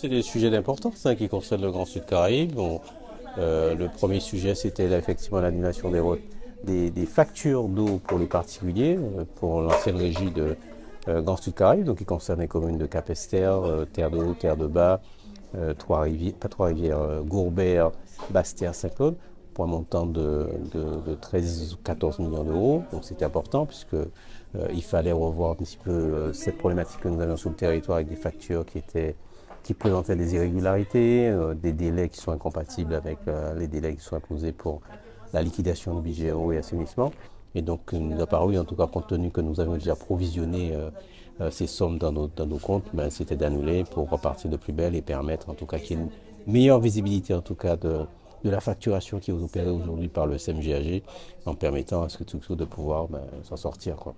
C'est des sujets d'importance qui concernent le Grand Sud Caraïbe. Le premier sujet, c'était effectivement l'annulation des factures d'eau pour les particuliers, pour l'ancienne régie de Grand Sud Caraïbe, donc qui concerne les communes de Capesterre, Terre de Haut, Terre de Bas, Trois-Rivières, pas Trois-Rivières, Gourbert, Basse-Terre, Saint-Claude, pour un montant de 13 ou 14 millions d'euros. Donc c'était important puisque il fallait revoir un petit peu cette problématique que nous avions sur le territoire avec des factures qui présentaient des irrégularités, des délais qui sont incompatibles avec les délais qui sont imposés pour la liquidation du budget eau et assainissement. Et donc, il nous a paru, en tout cas, compte tenu que nous avions déjà provisionné ces sommes dans nos comptes, ben, c'était d'annuler pour repartir de plus belle et permettre, en tout cas, qu'il y ait une meilleure visibilité, en tout cas, de la facturation qui est opérée aujourd'hui par le CMGAG, en permettant à ce que tout de pouvoir s'en sortir, quoi.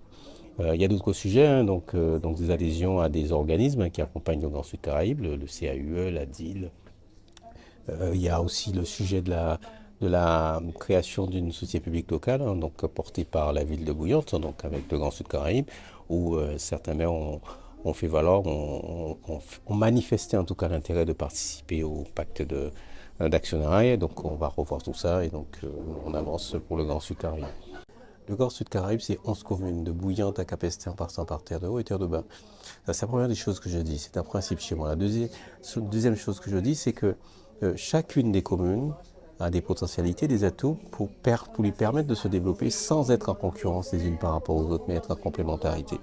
Il y a d'autres sujets, hein, donc des adhésions à des organismes qui accompagnent le Grand Sud Caraïbe, le CAUE, la DIL. Il y a aussi le sujet de la création d'une société publique locale, hein, donc portée par la ville de Bouillante, donc avec le Grand Sud Caraïbe, où certains maires ont fait valoir, ont manifesté en tout cas l'intérêt de participer au pacte d'actionnariat. Donc on va revoir tout ça et donc on avance pour le Grand Sud Caraïbe. Le Grand Sud Caraïbe, c'est 11 communes, de Bouillante à Capesterre, en passant par Terre de Haut et Terre de Bas. C'est la première des choses que je dis, c'est un principe chez moi. La deuxième chose que je dis, c'est que chacune des communes a des potentialités, des atouts pour lui permettre de se développer sans être en concurrence les unes par rapport aux autres, mais être en complémentarité.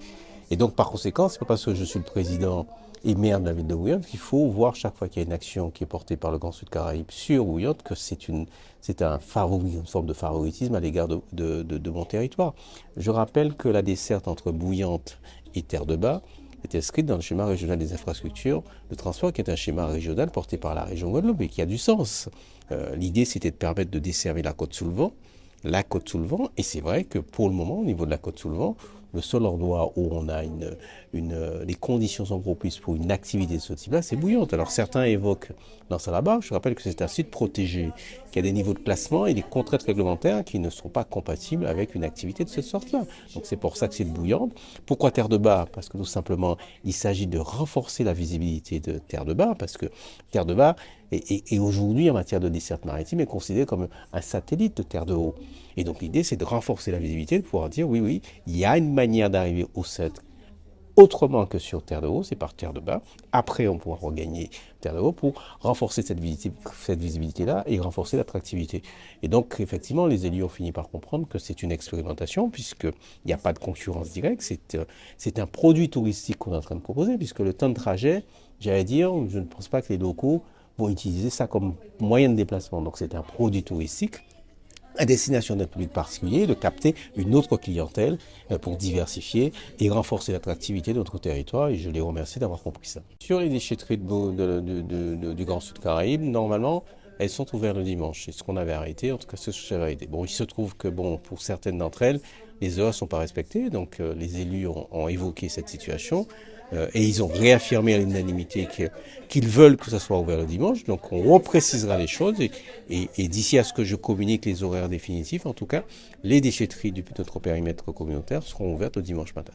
Et donc, par conséquent, c'est pas parce que je suis le président et maire de la ville de Bouillante qu'il faut voir chaque fois qu'il y a une action qui est portée par le Grand Sud Caraïbe sur Bouillante que c'est un favori, une forme de favoritisme à l'égard de mon territoire. Je rappelle que la desserte entre Bouillante et Terre de Bas est inscrite dans le schéma régional des infrastructures de transport, qui est un schéma régional porté par la région Guadeloupe et qui a du sens. L'idée, c'était de permettre de desservir la côte sous le vent, et c'est vrai que pour le moment, au niveau de la côte sous le vent, le seul endroit où on a les conditions sont propices pour une activité de ce type-là, c'est Bouillante. Alors certains évoquent dans ça là-bas, je rappelle que c'est un site protégé, qui a des niveaux de classement et des contraintes réglementaires qui ne sont pas compatibles avec une activité de cette sorte-là. Donc c'est pour ça que c'est de Bouillante. Pourquoi Terre de Bas? Parce que tout simplement, il s'agit de renforcer la visibilité de Terre de Bas, parce que Terre de Bas est aujourd'hui, en matière de desserte maritime, est considéré comme un satellite de Terre de Haut. Et donc l'idée, c'est de renforcer la visibilité, de pouvoir dire, oui, oui, il y a une manière d'arriver au set autrement que sur Terre de Haut, c'est par Terre de Bas. Après, on pourra regagner Terre de Haut pour renforcer cette visibilité-là et renforcer l'attractivité. Et donc, effectivement, les élus ont fini par comprendre que c'est une expérimentation, puisqu'il n'y a pas de concurrence directe. C'est un produit touristique qu'on est en train de proposer, puisque le temps de trajet, j'allais dire, je ne pense pas que les locaux vont utiliser ça comme moyen de déplacement. Donc, c'est un produit touristique à destination d'un public particulier, de capter une autre clientèle pour diversifier et renforcer l'attractivité de notre territoire. Et je les remercie d'avoir compris ça. Sur les déchetteries du Grand Sud Caraïbe, normalement, elles sont ouvertes le dimanche. C'est ce qu'on avait arrêté, en tout cas c'est ce que j'avais arrêté. Bon, il se trouve que pour certaines d'entre elles, les heures ne sont pas respectées, donc les élus ont évoqué cette situation. Et ils ont réaffirmé à l'unanimité qu'ils veulent que ça soit ouvert le dimanche. Donc on reprécisera les choses et d'ici à ce que je communique les horaires définitifs, en tout cas, les déchetteries de notre périmètre communautaire seront ouvertes le dimanche matin.